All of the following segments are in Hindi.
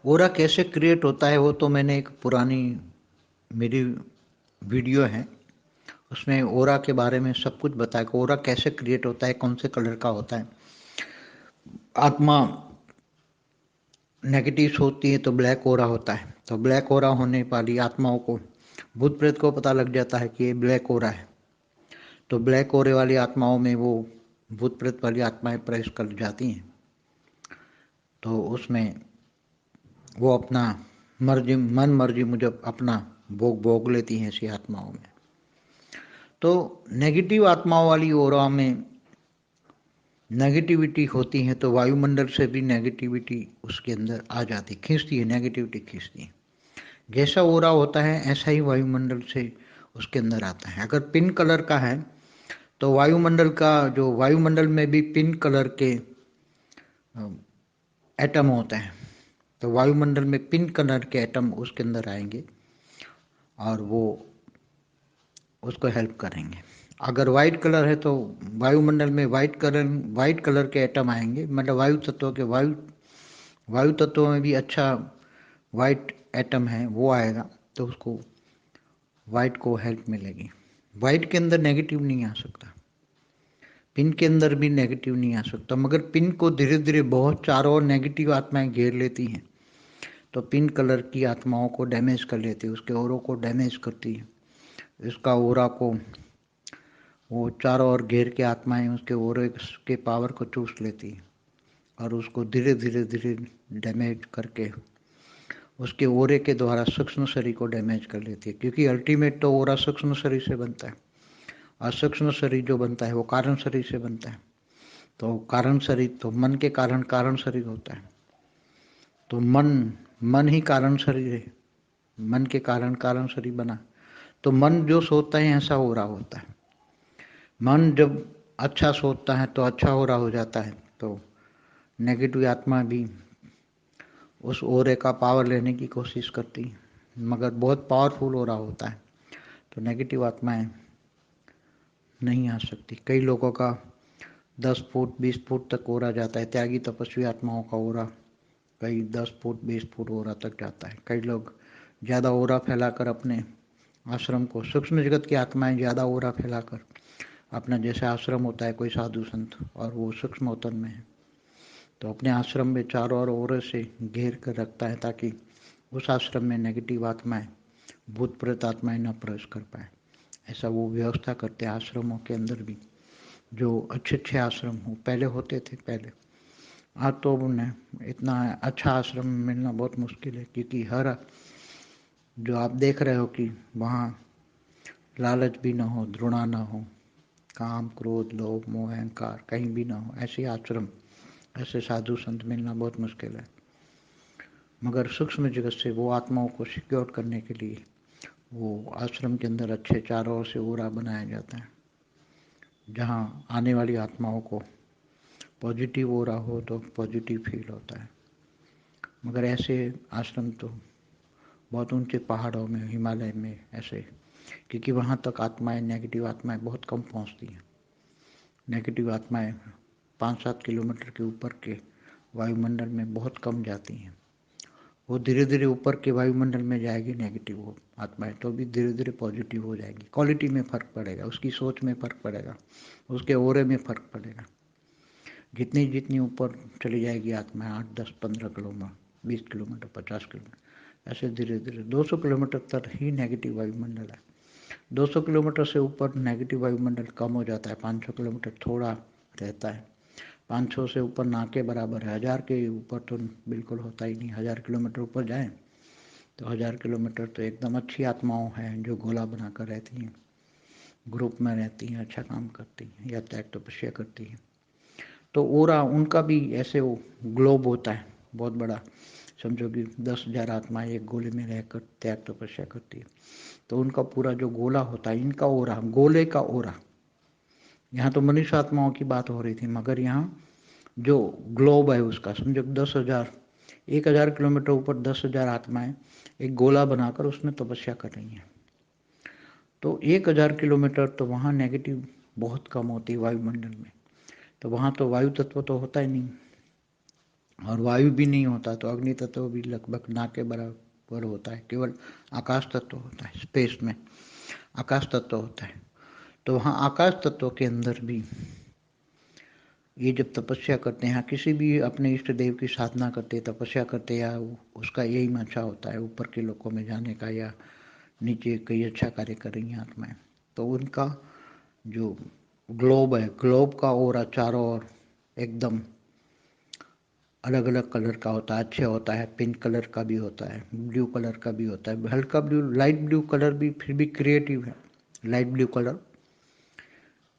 ओरा कैसे क्रिएट होता है वो तो मैंने एक पुरानी मेरी वीडियो है उसमें ओरा के बारे में सब कुछ बताया कि ओरा कैसे क्रिएट होता है, कौन से कलर का होता है। आत्मा नेगेटिव होती है तो ब्लैक ओरा होता है, तो ब्लैक ओरा होने वाली आत्माओं को भूत प्रेत को पता लग जाता है कि ये ब्लैक ओरा है, तो ब्लैक ओरे वाली आत्माओं में वो भूत प्रेत वाली आत्माएं प्रवेश कर जाती हैं। तो उसमें वो अपना मर्जी मन मर्जी मुजब अपना भोग भोग लेती हैं ऐसी आत्माओं में। तो नेगेटिव आत्माओं वाली ओरा में नेगेटिविटी होती है तो वायुमंडल से भी नेगेटिविटी उसके अंदर आ जाती, खींचती है, नेगेटिविटी खींचती है। जैसा ओरा होता है ऐसा ही वायुमंडल से उसके अंदर आता है। अगर पिंक कलर का है तो वायुमंडल का जो वायुमंडल में भी पिंक कलर के एटम होते हैं, तो वायुमंडल में पिंक कलर के एटम उसके अंदर आएंगे और वो उसको हेल्प करेंगे। अगर वाइट कलर है तो वायुमंडल में वाइट कलर के एटम आएंगे, मतलब वायु तत्व के वायु तत्व में भी अच्छा वाइट एटम है वो आएगा, तो उसको वाइट को हेल्प मिलेगी। वाइट के अंदर नेगेटिव नहीं आ सकता, पिन के अंदर भी नेगेटिव नहीं आ सकता, मगर पिन को धीरे धीरे बहुत चारों ओर नेगेटिव आत्माएं घेर लेती हैं, तो पिंक कलर की आत्माओं को डैमेज कर लेती है, उसके ओरों को डैमेज करती है। इसका ओरा को वो चारों ओर घेर के आत्माएं उसके ओरे के पावर को चूस लेती है और उसको धीरे धीरे धीरे डैमेज करके उसके ओरे के द्वारा सूक्ष्म शरीर को डैमेज कर लेती है, क्योंकि अल्टीमेट तो ओरा सूक्ष्म शरीर से बनता है और सूक्ष्म शरीर जो बनता है वो कारण शरीर से बनता है। तो कारण शरीर तो मन के कारण कारण शरीर होता है, तो मन ही कारण शरीर है, मन के कारण कारण शरीर बना। तो मन जो सोचता है ऐसा हो रहा होता है। मन जब अच्छा सोचता है तो अच्छा हो रहा हो जाता है, तो नेगेटिव आत्मा भी उस ओरे का पावर लेने की कोशिश करती है, मगर बहुत पावरफुल हो रहा होता है, तो नेगेटिव आत्माएं नहीं आ सकती। कई लोगों का 10 फुट 20 फुट तक ओरा जाता है, त्यागी तपस्वी आत्माओं का ओरा कई 10 फुट 20 फुट ओरा तक जाता है। कई लोग ज़्यादा ओरा फैलाकर अपने आश्रम को, सूक्ष्म जगत की आत्माएं ज़्यादा ओरा फैलाकर अपना, जैसे आश्रम होता है कोई साधु संत और वो सूक्ष्म उतन में है, तो अपने आश्रम में चारों ओर ओरे से घेर कर रखता है ताकि उस आश्रम में नेगेटिव आत्माएं, भूत प्रेत आत्माएं न प्रवेश कर पाए। ऐसा वो व्यवस्था करते हैं आश्रमों के अंदर भी, जो अच्छे अच्छे आश्रम हो, पहले होते थे पहले। आज तो उन्हें इतना अच्छा आश्रम मिलना बहुत मुश्किल है, क्योंकि हर जो आप देख रहे हो कि वहाँ लालच भी ना हो, द्रुणा ना हो, काम क्रोध लोभ मोह अहंकार कहीं भी ना हो, ऐसे आश्रम ऐसे साधु संत मिलना बहुत मुश्किल है। मगर सूक्ष्म जगत से वो आत्माओं को सिक्योर करने के लिए वो आश्रम के अंदर अच्छे चारों ओर से ओरा बनाया जाता है, जहाँ आने वाली आत्माओं को पॉजिटिव ओरा हो तो पॉजिटिव फील होता है। मगर ऐसे आश्रम तो बहुत ऊंचे पहाड़ों में, हिमालय में ऐसे, क्योंकि वहाँ तक आत्माएं, नेगेटिव आत्माएं बहुत कम पहुँचती हैं। नेगेटिव आत्माएं 5-7 किलोमीटर के ऊपर के वायुमंडल में बहुत कम जाती हैं। वो धीरे धीरे ऊपर के वायुमंडल में जाएगी नेगेटिव वो आत्माएं, तो भी धीरे धीरे पॉजिटिव हो जाएगी। क्वालिटी में फ़र्क पड़ेगा, उसकी सोच में फ़र्क पड़ेगा, उसके ओरे में फ़र्क पड़ेगा। जितनी जितनी ऊपर चली जाएगी आत्मा, 8-10-15 किलोमीटर, 20 किलोमीटर, 50 किलोमीटर, ऐसे धीरे धीरे 200 किलोमीटर तक ही नेगेटिव वायुमंडल है। 200 किलोमीटर से ऊपर नेगेटिव वायुमंडल कम हो जाता है, 500 किलोमीटर थोड़ा रहता है। 500 से ऊपर ना के बराबर है, 1000 के ऊपर तो बिल्कुल होता ही नहीं। 1000 किलोमीटर ऊपर जाएं तो 1000 किलोमीटर तो एकदम अच्छी आत्माओं हैं जो गोला बनाकर रहती हैं, ग्रुप में रहती हैं, अच्छा काम करती हैं या त्याग तपस्या करती हैं। तो ओरा उनका भी ऐसे वो ग्लोब होता है बहुत बड़ा, समझो कि 10,000 आत्माएं एक गोले में रहकर त्याग तपस्या करती है, तो उनका पूरा जो गोला होता है, इनका ओरा, गोले का ओरा। यहाँ तो मनुष्य आत्माओं की बात हो रही थी, मगर यहाँ जो ग्लोब है उसका समझो 10,000, 1,000 किलोमीटर ऊपर 10,000 आत्माएं एक गोला बनाकर उसमें तपस्या कर रही हैं। तो 1,000 किलोमीटर तो वहाँ नेगेटिव बहुत कम होती है वायुमंडल में, तो वहाँ तो वायु तत्व तो होता ही नहीं, और वायु भी नहीं होता तो अग्नि तत्व भी लगभग ना के बराबर होता है, केवल आकाश तत्व होता है, स्पेस में आकाश तत्व होता है। तो वहाँ आकाश तत्व के अंदर भी ये जब तपस्या करते हैं, किसी भी अपने इष्ट देव की साधना करते, तपस्या करते, या उसका यही मंशा होता है ऊपर के लोकों में जाने का, या नीचे कई अच्छा कार्य कर रही हैं आत्माएं, तो उनका जो ग्लोब है, ग्लोब का ओरा चारों ओर एकदम अलग अलग कलर का होता है, अच्छे होता है। पिंक कलर का भी होता है, ब्लू कलर का भी होता है, हल्का ब्लू, लाइट ब्लू कलर भी फिर भी क्रिएटिव है, लाइट ब्लू कलर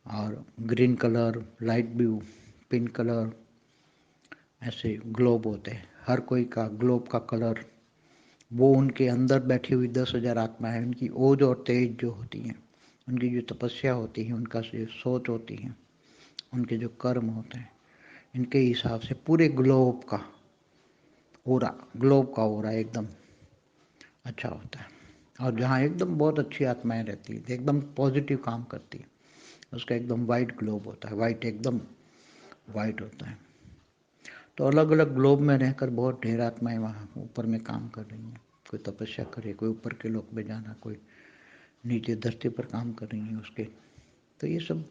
और green colour, light blue, pink colour, ऐसे ग्लोब होते हैं। हर कोई का ग्लोब का कलर, वो उनके अंदर बैठी हुई 10,000 आत्मा है, उनकी ओज और तेज जो होती हैं, उनकी जो तपस्या होती है, उनका जो सोच होती है, उनके जो कर्म होते हैं, इनके हिसाब से पूरे ग्लोब का ओरा एकदम अच्छा होता है। और जहाँ एकदम बहुत अच्छी आत्माएं रहती है, एकदम पॉजिटिव काम करती है, उसका एकदम वाइट ग्लोब होता है, वाइट एकदम वाइट होता है। तो अलग अलग ग्लोब में रहकर बहुत ढेर आत्माएं वहाँ ऊपर में काम कर रही हैं। कोई तपस्या करे, कोई ऊपर के लोक में जाना, कोई नीचे धरती पर काम कर रही हैं उसके। तो ये सब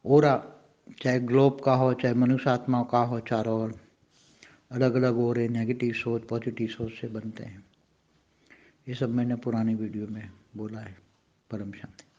ओरा, चाहे ग्लोब का हो, चाहे मनुष्य आत्माओं का हो, चारों ओर अलग अलग ओरे नेगेटिव सोच, पॉजिटिव सोच से बनते हैं। ये सब मैंने पुरानी वीडियो में बोला है। परम शांति।